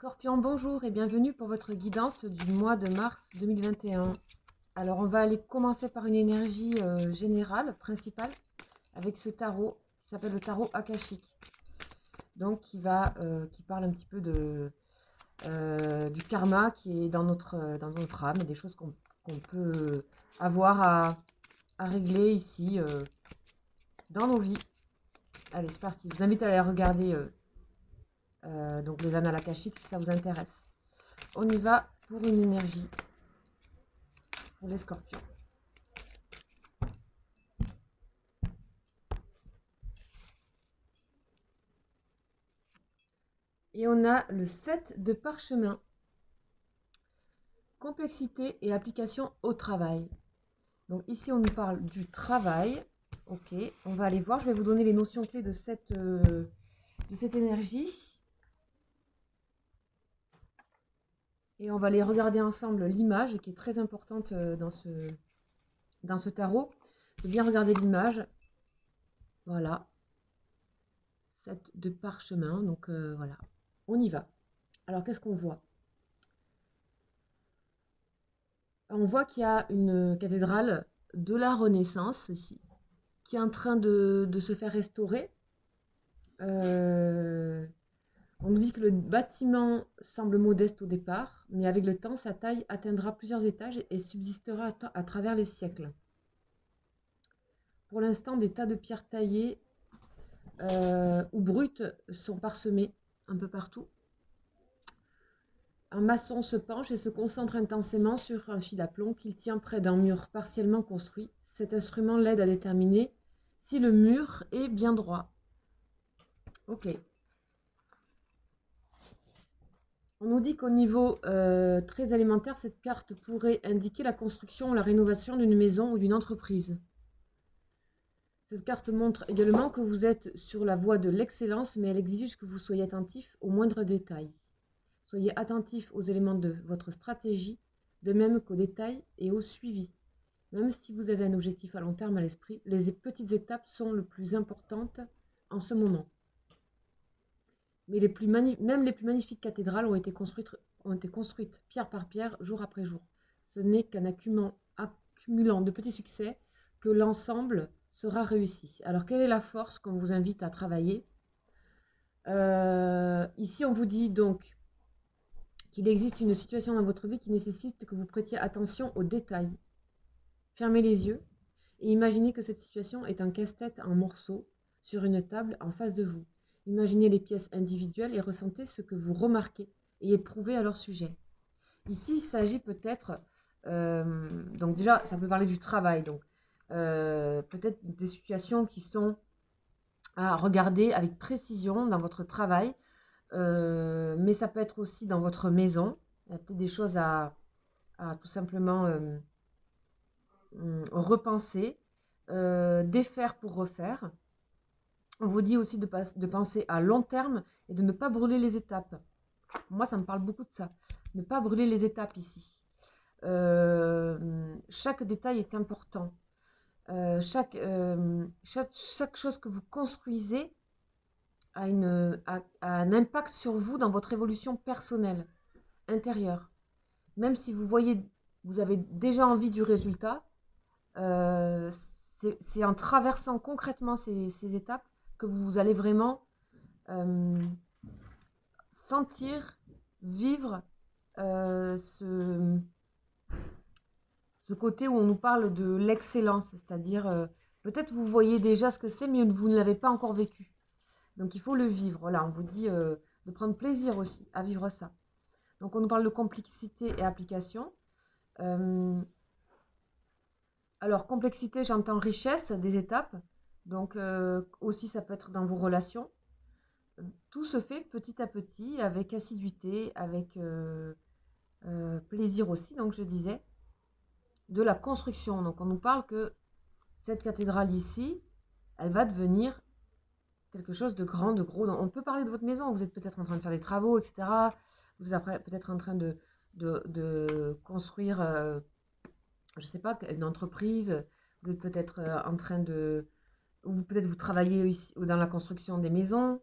Scorpion, bonjour et bienvenue pour votre guidance du mois de mars 2021. Alors, on va aller commencer par une énergie générale, principale, avec ce tarot qui s'appelle le tarot akashique. Donc, qui parle un petit peu du karma qui est dans notre âme, et des choses qu'on peut avoir à régler ici dans nos vies. Allez, c'est parti. Je vous invite à aller regarder donc les annales akashiques si ça vous intéresse. On y va pour une énergie pour les scorpions. Et on a le 7 de parchemin. Complexité et application au travail. Donc ici, on nous parle du travail. Ok, on va aller voir. Je vais vous donner les notions clés de cette énergie. Et on va aller regarder ensemble l'image qui est très importante dans ce tarot. De bien regarder l'image. Voilà. 7 de parchemin. Donc voilà. On y va. Alors, qu'est-ce qu'on voit? On voit qu'il y a une cathédrale de la Renaissance ici, qui est en train de se faire restaurer. On nous dit que le bâtiment semble modeste au départ, mais avec le temps, sa taille atteindra plusieurs étages et subsistera à travers les siècles. Pour l'instant, des tas de pierres taillées ou brutes sont parsemées un peu partout. Un maçon se penche et se concentre intensément sur un fil à plomb qu'il tient près d'un mur partiellement construit. Cet instrument l'aide à déterminer si le mur est bien droit. Ok. On nous dit qu'au niveau très élémentaire, cette carte pourrait indiquer la construction ou la rénovation d'une maison ou d'une entreprise. Cette carte montre également que vous êtes sur la voie de l'excellence, mais elle exige que vous soyez attentif aux moindres détails. Soyez attentif aux éléments de votre stratégie, de même qu'aux détails et au suivi. Même si vous avez un objectif à long terme à l'esprit, les petites étapes sont les plus importantes en ce moment. Mais même les plus magnifiques cathédrales ont été construites pierre par pierre, jour après jour. Ce n'est qu'en accumulant de petits succès que l'ensemble sera réussi. Alors, quelle est la force qu'on vous invite à travailler? Ici, on vous dit donc qu'il existe une situation dans votre vie qui nécessite que vous prêtiez attention aux détails. Fermez les yeux et imaginez que cette situation est un casse-tête en morceaux sur une table en face de vous. Imaginez les pièces individuelles et ressentez ce que vous remarquez et éprouvez à leur sujet. Ici, il s'agit peut-être, donc déjà, ça peut parler du travail, donc peut-être des situations qui sont à regarder avec précision dans votre travail, mais ça peut être aussi dans votre maison. Il y a peut-être des choses à tout simplement repenser, défaire pour refaire. On vous dit aussi de penser à long terme et de ne pas brûler les étapes. Moi, ça me parle beaucoup de ça. Ne pas brûler les étapes ici. Chaque détail est important. Chaque chose que vous construisez a un impact sur vous dans votre évolution personnelle, intérieure. Même si vous avez déjà envie du résultat, c'est en traversant concrètement ces étapes que vous allez vraiment sentir, vivre ce côté où on nous parle de l'excellence, c'est-à-dire peut-être vous voyez déjà ce que c'est, mais vous ne l'avez pas encore vécu. Donc il faut le vivre. Voilà, on vous dit de prendre plaisir aussi à vivre ça. Donc on nous parle de complexité et application. Alors complexité, j'entends richesse des étapes. Donc aussi ça peut être dans vos relations. Tout se fait petit à petit, avec assiduité, avec plaisir aussi, donc je disais, de la construction. Donc on nous parle que cette cathédrale ici, elle va devenir quelque chose de grand, de gros. Donc, on peut parler de votre maison, vous êtes peut-être en train de faire des travaux, etc. Vous êtes peut-être en train de construire, je ne sais pas, une entreprise. Vous êtes peut-être en train de... Ou peut-être vous travaillez ici, dans la construction des maisons,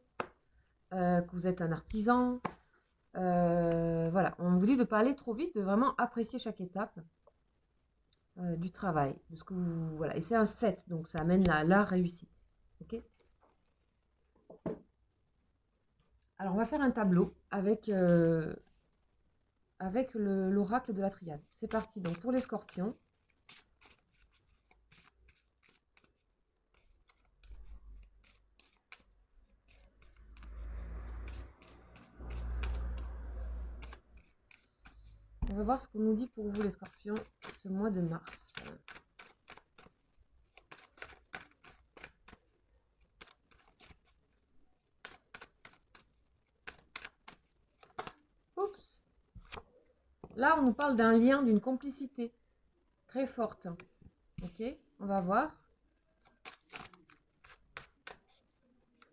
que vous êtes un artisan. Voilà, on vous dit de ne pas aller trop vite, de vraiment apprécier chaque étape du travail, de ce que vous... Voilà, et c'est un 7, donc ça amène à la réussite. Ok. Alors, on va faire un tableau avec l'oracle de la triade. C'est parti, donc pour les scorpions. On va voir ce qu'on nous dit pour vous les scorpions ce mois de mars. Oups. Là, on nous parle d'un lien, d'une complicité très forte. Ok, on va voir.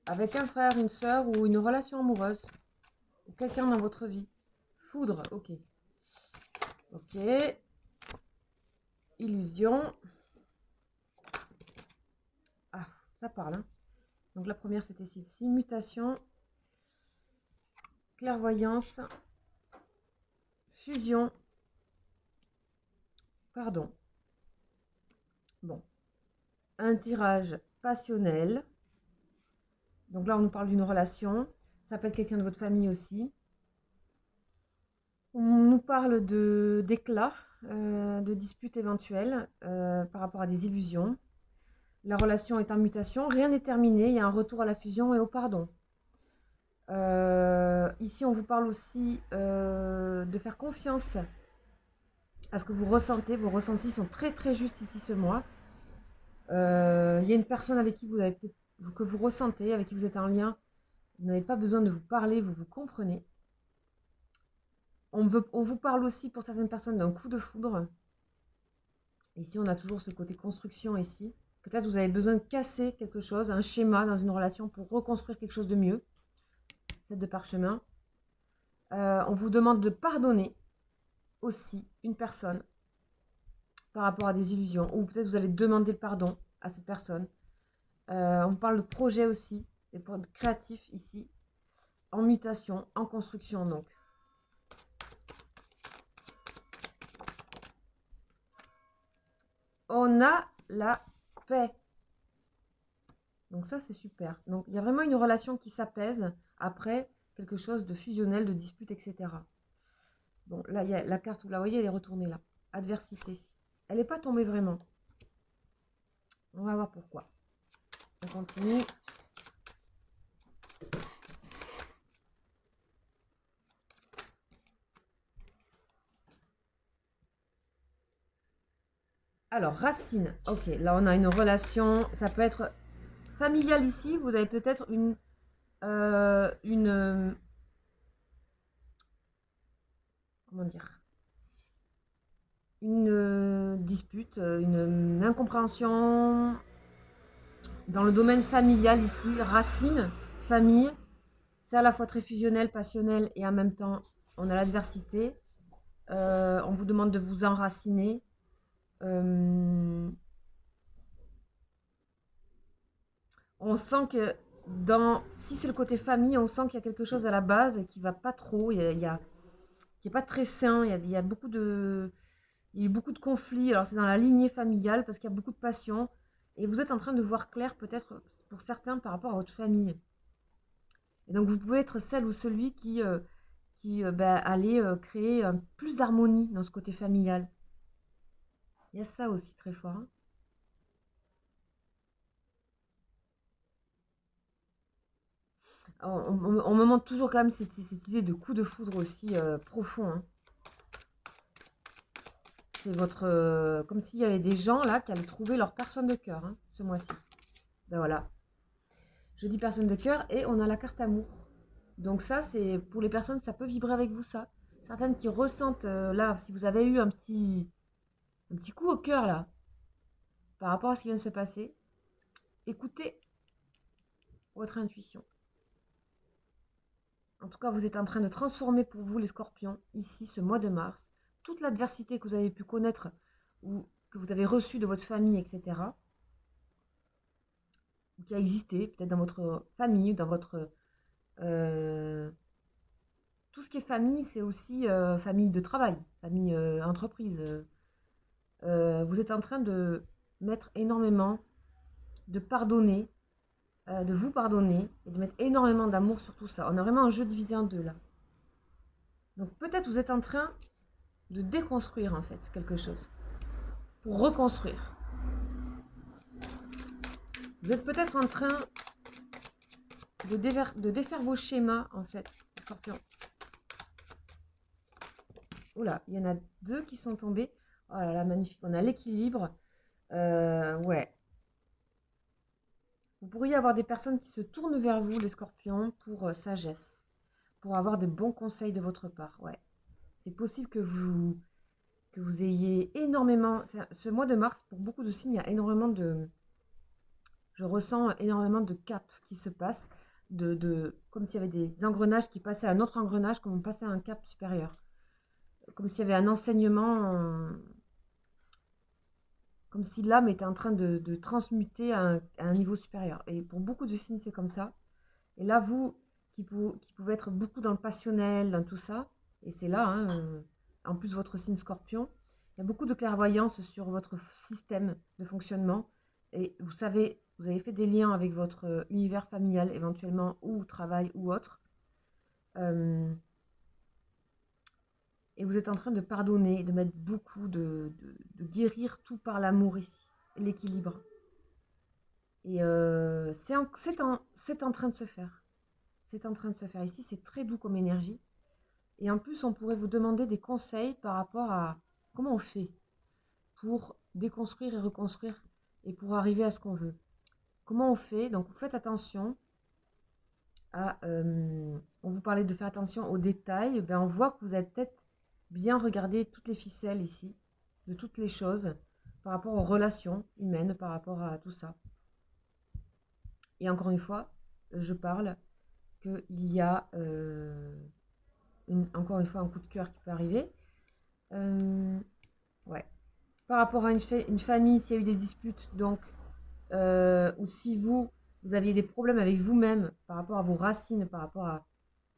Avec un frère, une sœur ou une relation amoureuse. Ou quelqu'un dans votre vie. Foudre, ok. Ok. Illusion. Ah, ça parle. Hein. Donc la première, c'était ici. Mutation. Clairvoyance. Fusion. Pardon. Bon. Un tirage passionnel. Donc là, on nous parle d'une relation. Ça peut être quelqu'un de votre famille aussi. On nous parle d'éclats, de disputes éventuelles par rapport à des illusions. La relation est en mutation, rien n'est terminé, il y a un retour à la fusion et au pardon. Ici, on vous parle aussi de faire confiance à ce que vous ressentez. Vos ressentis sont très très justes ici ce mois. Il y a une personne avec qui vous avez que vous ressentez, avec qui vous êtes en lien. Vous n'avez pas besoin de vous parler, vous vous comprenez. On vous parle aussi pour certaines personnes d'un coup de foudre. Ici, on a toujours ce côté construction ici. Peut-être vous avez besoin de casser quelque chose, un schéma dans une relation pour reconstruire quelque chose de mieux. 7 de parchemin. On vous demande de pardonner aussi une personne par rapport à des illusions. Ou peut-être vous allez demander le pardon à cette personne. On vous parle de projet aussi, des projets créatifs ici, en mutation, en construction donc. On a la paix. Donc ça, c'est super. Donc il y a vraiment une relation qui s'apaise après quelque chose de fusionnel, de dispute, etc. Bon, là, il y a la carte, vous la voyez, elle est retournée là. Adversité. Elle n'est pas tombée vraiment. On va voir pourquoi. On continue. Alors, racine. Ok, là, on a une relation. Ça peut être familiale ici. Vous avez peut-être une comment dire, une dispute, une incompréhension dans le domaine familial ici. Racine, famille. C'est à la fois très fusionnel, passionnel et en même temps, on a l'adversité. On vous demande de vous enraciner. On sent que si c'est le côté famille, on sent qu'il y a quelque chose à la base qui va pas trop, qui est pas très sain. Il y a beaucoup de, il y a eu beaucoup de conflits. Alors c'est dans la lignée familiale parce qu'il y a beaucoup de passion et vous êtes en train de voir clair peut-être pour certains par rapport à votre famille. Et donc vous pouvez être celle ou celui qui allait créer plus d'harmonie dans ce côté familial. Il y a ça aussi très fort. Hein. On me montre toujours quand même cette idée de coup de foudre aussi profond. Hein. C'est votre... comme s'il y avait des gens là qui allaient trouver leur personne de cœur hein, ce mois-ci. Ben voilà. Je dis personne de cœur et on a la carte amour. Donc ça, c'est pour les personnes, ça peut vibrer avec vous ça. Certaines qui ressentent là, si vous avez eu un petit coup au cœur là, par rapport à ce qui vient de se passer, écoutez votre intuition. En tout cas, vous êtes en train de transformer pour vous les scorpions, ici, ce mois de mars, toute l'adversité que vous avez pu connaître ou que vous avez reçue de votre famille, etc., ou qui a existé peut-être dans votre famille, dans votre... ce qui est famille, c'est aussi famille de travail, famille entreprise. Vous êtes en train de mettre énormément, de pardonner, de vous pardonner et de mettre énormément d'amour sur tout ça. On a vraiment un jeu divisé en deux là. Donc peut-être vous êtes en train de déconstruire en fait quelque chose pour reconstruire. Vous êtes peut-être en train de défaire vos schémas en fait, Scorpion. Oula, il y en a deux qui sont tombés. Oh là là, magnifique. On a l'équilibre. Ouais. Vous pourriez avoir des personnes qui se tournent vers vous, les scorpions, pour sagesse, pour avoir de bons conseils de votre part. Ouais. C'est possible que vous ayez énormément... Ce mois de mars, pour beaucoup de signes, il y a énormément de... Je ressens énormément de caps qui se passent, comme s'il y avait des engrenages qui passaient à un autre engrenage, comme on passait à un cap supérieur. Comme s'il y avait un enseignement... Comme si l'âme était en train de transmuter à un niveau supérieur. Et pour beaucoup de signes, c'est comme ça. Et là, vous, qui pouvez être beaucoup dans le passionnel, dans tout ça, et c'est là, hein, en plus votre signe scorpion, il y a beaucoup de clairvoyance sur votre système de fonctionnement. Et vous savez, vous avez fait des liens avec votre univers familial, éventuellement, ou travail, ou autre. Et vous êtes en train de pardonner, de mettre beaucoup, de guérir tout par l'amour ici, l'équilibre. Et c'est en train de se faire. C'est en train de se faire ici, c'est très doux comme énergie. Et en plus, on pourrait vous demander des conseils par rapport à comment on fait pour déconstruire et reconstruire et pour arriver à ce qu'on veut. Comment on fait? Donc, faites attention à... on vous parlait de faire attention aux détails. Ben, on voit que vous avez peut-être bien regardé toutes les ficelles ici, de toutes les choses, par rapport aux relations humaines, par rapport à tout ça. Et encore une fois, je parle qu'il y a encore une fois un coup de cœur qui peut arriver. Ouais. Par rapport à une famille, s'il y a eu des disputes, donc, ou si vous aviez des problèmes avec vous-même par rapport à vos racines, par rapport à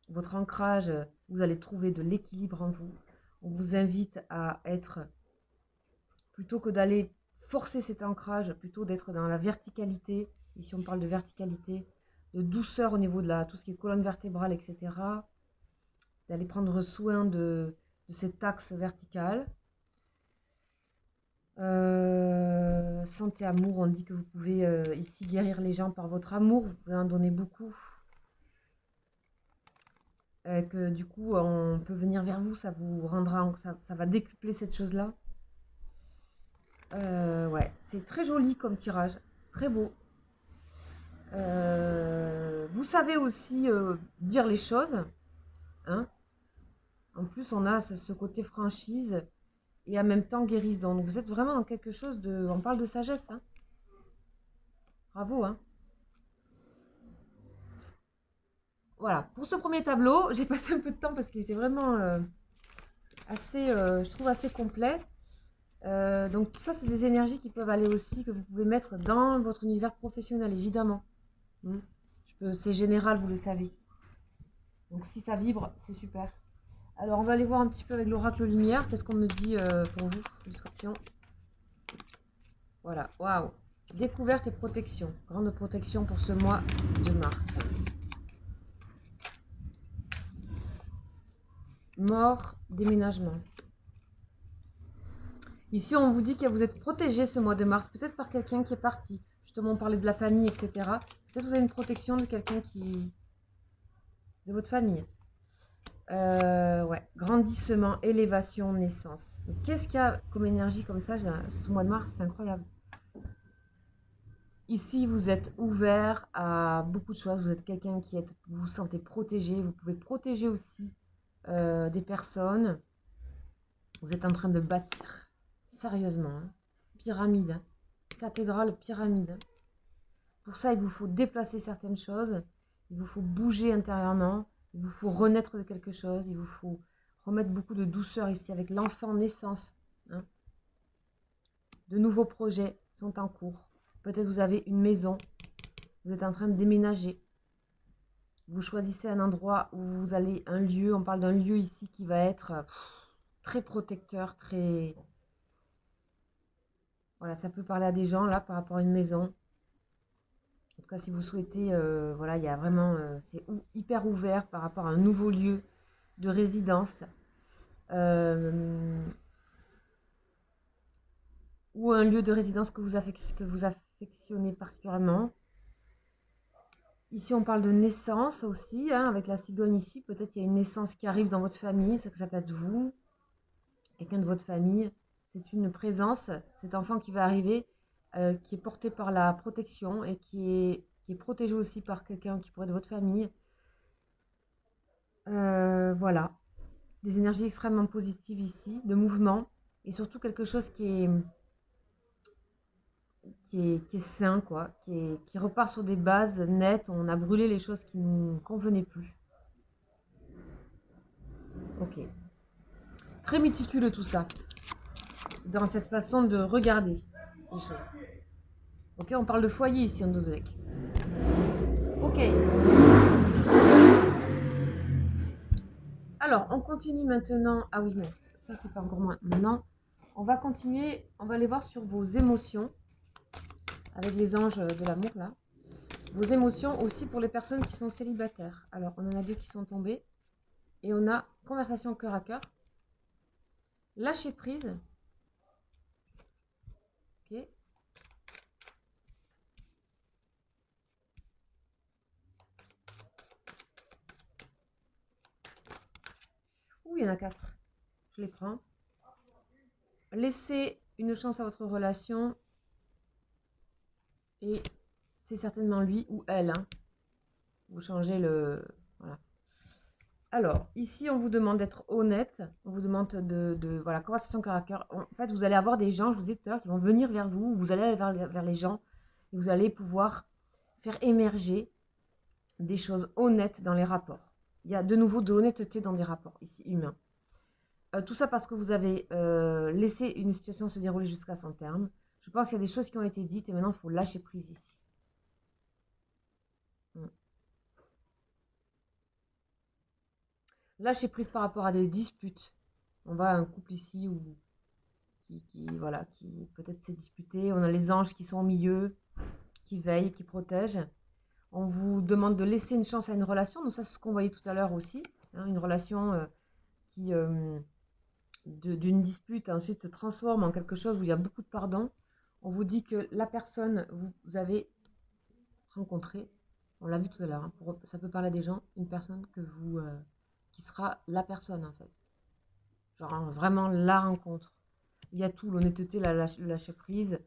votre ancrage, vous allez trouver de l'équilibre en vous. On vous invite à être, plutôt que d'aller forcer cet ancrage, plutôt d'être dans la verticalité. Ici, on parle de verticalité, de douceur au niveau de tout ce qui est colonne vertébrale, etc. D'aller prendre soin de cet axe vertical. Santé, amour, on dit que vous pouvez ici guérir les gens par votre amour, vous pouvez en donner beaucoup. Que du coup, on peut venir vers vous, ça vous rendra, ça va décupler cette chose-là. Ouais, c'est très joli comme tirage, c'est très beau. Vous savez aussi dire les choses, hein. En plus, on a ce côté franchise et en même temps guérison. Donc, vous êtes vraiment dans quelque chose de... On parle de sagesse, hein. Bravo, hein. Voilà, pour ce premier tableau, j'ai passé un peu de temps parce qu'il était vraiment assez, je trouve, assez complet. Donc tout ça, c'est des énergies qui peuvent aller aussi, que vous pouvez mettre dans votre univers professionnel, évidemment. C'est général, vous le savez. Donc si ça vibre, c'est super. Alors on va aller voir un petit peu avec l'oracle lumière. Qu'est-ce qu'on me dit pour vous, les scorpions? Voilà, waouh. Découverte et protection. Grande protection pour ce mois de mars. Mort, déménagement. Ici, on vous dit que vous êtes protégé ce mois de mars, peut-être par quelqu'un qui est parti. Justement, on parlait de la famille, etc. Peut-être vous avez une protection de quelqu'un de votre famille. Ouais, grandissement, élévation, naissance. Qu'est-ce qu'il y a comme énergie comme ça ce mois de mars? C'est incroyable. Ici, vous êtes ouvert à beaucoup de choses. Vous êtes quelqu'un vous vous sentez protégé. Vous pouvez protéger aussi des personnes. Vous êtes en train de bâtir. Sérieusement, hein. Pyramide, hein. Cathédrale, pyramide. Pour ça, il vous faut déplacer certaines choses, il vous faut bouger intérieurement, il vous faut renaître de quelque chose, il vous faut remettre beaucoup de douceur ici avec l'enfant naissance, hein. De nouveaux projets sont en cours. Peut-être vous avez une maison, vous êtes en train de déménager. Vous choisissez un endroit où vous allez, un lieu, on parle d'un lieu ici qui va être très protecteur, très... Voilà, ça peut parler à des gens là par rapport à une maison. En tout cas, si vous souhaitez, voilà, il y a vraiment, c'est hyper ouvert par rapport à un nouveau lieu de résidence. Ou un lieu de résidence que vous affectionnez particulièrement. Ici, on parle de naissance aussi, hein, avec la cigogne ici. Peut-être il y a une naissance qui arrive dans votre famille, ça peut être vous, quelqu'un de votre famille. C'est une présence, cet enfant qui va arriver, qui est porté par la protection et qui est protégé aussi par quelqu'un qui pourrait être de votre famille. Voilà, des énergies extrêmement positives ici, de mouvement, et surtout quelque chose qui est sain, quoi, qui repart sur des bases nettes. On a brûlé les choses qui ne nous convenaient plus. Ok. Très méticuleux tout ça, dans cette façon de regarder les choses. Ok, on parle de foyer ici en Dodec. Ok. Alors, on continue maintenant. Ah oui, non, ça c'est pas encore moi. Maintenant, on va continuer. On va aller voir sur vos émotions avec les anges de l'amour là. Vos émotions aussi pour les personnes qui sont célibataires. Alors, on en a deux qui sont tombés. Et on a conversation cœur à cœur. Lâcher prise. Ok. Ouh, il y en a 4. Je les prends. Laissez une chance à votre relation. Et c'est certainement lui ou elle. Hein. Vous changez le... Voilà. Alors, ici, on vous demande d'être honnête. On vous demande voilà, conversation cœur à cœur. En fait, vous allez avoir des gens, je vous ai dit tout à l'heure, qui vont venir vers vous. Vous allez aller vers les gens. Et vous allez pouvoir faire émerger des choses honnêtes dans les rapports. Il y a de nouveau de l'honnêteté dans des rapports, ici, humains. Tout ça parce que vous avez laissé une situation se dérouler jusqu'à son terme. Je pense qu'il y a des choses qui ont été dites et maintenant, il faut lâcher prise ici. Lâcher prise par rapport à des disputes. On voit un couple ici où, voilà, qui peut-être s'est disputé. On a les anges qui sont au milieu, qui veillent, qui protègent. On vous demande de laisser une chance à une relation. Donc ça, c'est ce qu'on voyait tout à l'heure aussi. Hein, une relation qui, d'une dispute, ensuite se transforme en quelque chose où il y a beaucoup de pardon. On vous dit que la personne vous avez rencontrée, on l'a vu tout à l'heure, hein, ça peut parler à des gens, une personne que vous, qui sera la personne en fait. Genre hein, vraiment la rencontre. Il y a tout, l'honnêteté, le lâcher prise,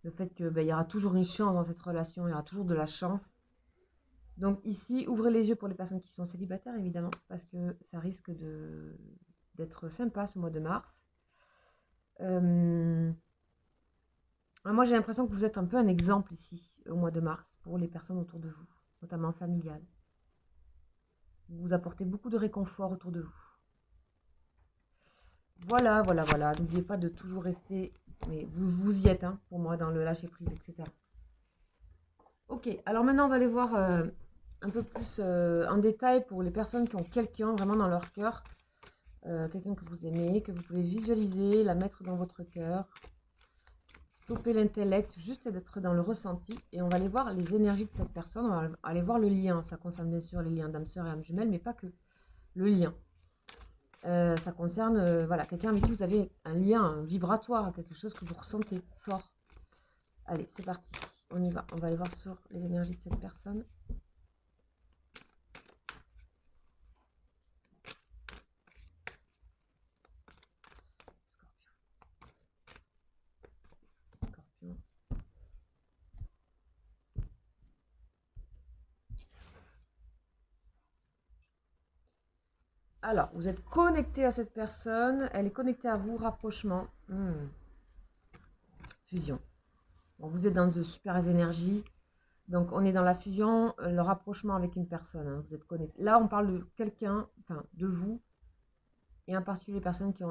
le fait que il y aura toujours une chance dans cette relation, il y aura toujours de la chance. Donc ici, ouvrez les yeux pour les personnes qui sont célibataires, évidemment, parce que ça risque d'être sympa ce mois de mars. Moi, j'ai l'impression que vous êtes un peu un exemple ici, au mois de mars, pour les personnes autour de vous, notamment familiales. Vous apportez beaucoup de réconfort autour de vous. Voilà, voilà, voilà. N'oubliez pas de toujours rester, mais vous y êtes, hein, pour moi, dans le lâcher-prise, etc. Ok, alors maintenant, on va aller voir un peu plus en détail pour les personnes qui ont quelqu'un vraiment dans leur cœur. Quelqu'un que vous aimez, que vous pouvez visualiser, la mettre dans votre cœur. Stopper l'intellect, juste d'être dans le ressenti. Et on va aller voir les énergies de cette personne. On va aller voir le lien. Ça concerne bien sûr les liens d'âme sœur et âme jumelle, mais pas que. Le lien. Ça concerne voilà, quelqu'un avec qui vous avez un lien un vibratoire, quelque chose que vous ressentez fort. Allez, c'est parti. On y va. On va aller voir sur les énergies de cette personne. Scorpion. Alors, vous êtes connecté à cette personne. Elle est connectée à vous. Rapprochement. Fusion. Bon, vous êtes dans de super énergies. Donc, on est dans la fusion, le rapprochement avec une personne. Hein, vous êtes connecté. Là, on parle de quelqu'un, enfin, de vous, et en particulier les personnes qui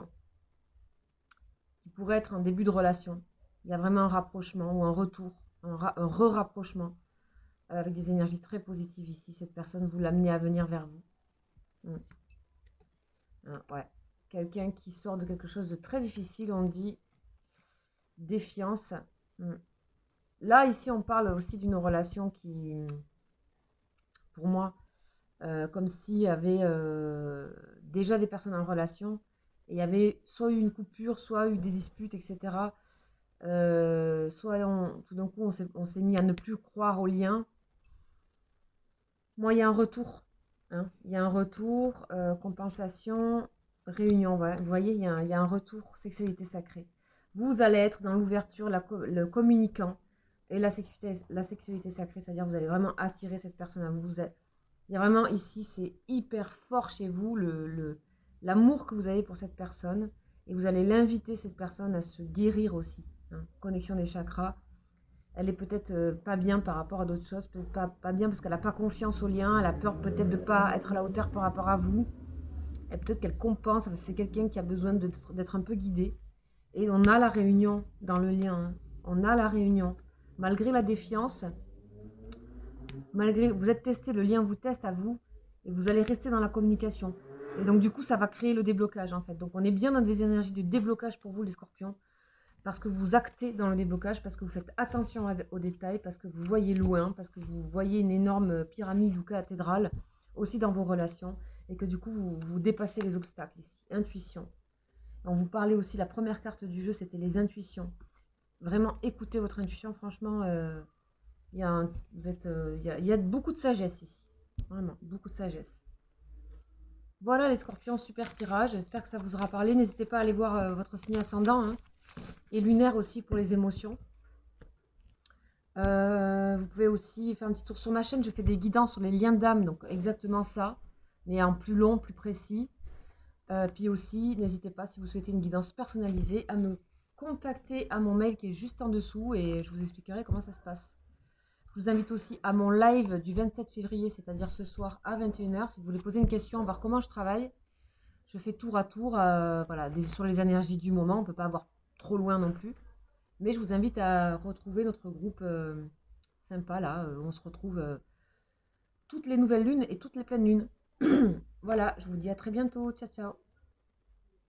pourraient être en début de relation. Il y a vraiment un rapprochement ou un retour, un re-rapprochement avec des énergies très positives ici. Cette personne, vous l'amenez à venir vers vous. Ouais. Quelqu'un qui sort de quelque chose de très difficile, on dit défiance. Là, ici, on parle aussi d'une relation qui, pour moi, comme s'il y avait déjà des personnes en relation, et il y avait soit eu une coupure, soit eu des disputes, etc. Soit tout d'un coup, on s'est mis à ne plus croire au lien. Moi, il y a un retour. Hein. Il y a un retour, compensation, réunion. Voilà. Vous voyez, il y a un retour, sexualité sacrée. Vous allez être dans l'ouverture, le communicant et la sexualité sacrée. C'est-à-dire vous allez vraiment attirer cette personne à vous. Il y a vraiment ici, c'est hyper fort chez vous, l'amour que vous avez pour cette personne. Et vous allez l'inviter, cette personne, à se guérir aussi. Hein. Connexion des chakras. Elle est peut-être pas bien par rapport à d'autres choses, peut-être pas bien parce qu'elle n'a pas confiance au lien, elle a peur peut-être de ne pas être à la hauteur par rapport à vous. Et peut-être qu'elle compense, c'est quelqu'un qui a besoin d'être un peu guidé. Et on a la réunion dans le lien. Hein. On a la réunion. Malgré la défiance, malgré vous êtes testé, le lien vous teste à vous, et vous allez rester dans la communication. Et donc du coup, ça va créer le déblocage en fait. Donc on est bien dans des énergies de déblocage pour vous les scorpions, parce que vous actez dans le déblocage, parce que vous faites attention aux détails, parce que vous voyez loin, parce que vous voyez une énorme pyramide ou cathédrale aussi dans vos relations, et que du coup vous dépassez les obstacles ici. Intuition. On vous parlait aussi, la première carte du jeu, c'était les intuitions. Vraiment écoutez votre intuition, franchement... il y a beaucoup de sagesse ici. Vraiment, beaucoup de sagesse. Voilà les scorpions, super tirage. J'espère que ça vous aura parlé. N'hésitez pas à aller voir votre signe ascendant. Hein, et lunaire aussi pour les émotions. Vous pouvez aussi faire un petit tour sur ma chaîne. Je fais des guidances sur les liens d'âme. Donc exactement ça. Mais en plus long, plus précis. Puis aussi, n'hésitez pas, si vous souhaitez une guidance personnalisée, à me contacter à mon mail qui est juste en dessous. Et je vous expliquerai comment ça se passe. Je vous invite aussi à mon live du 27 février, c'est-à-dire ce soir à 21 h. Si vous voulez poser une question, voir comment je travaille, je fais tour à tour voilà, sur les énergies du moment. On ne peut pas avoir trop loin non plus. Mais je vous invite à retrouver notre groupe sympa là. On se retrouve toutes les nouvelles lunes et toutes les pleines lunes. Voilà, je vous dis à très bientôt. Ciao, ciao.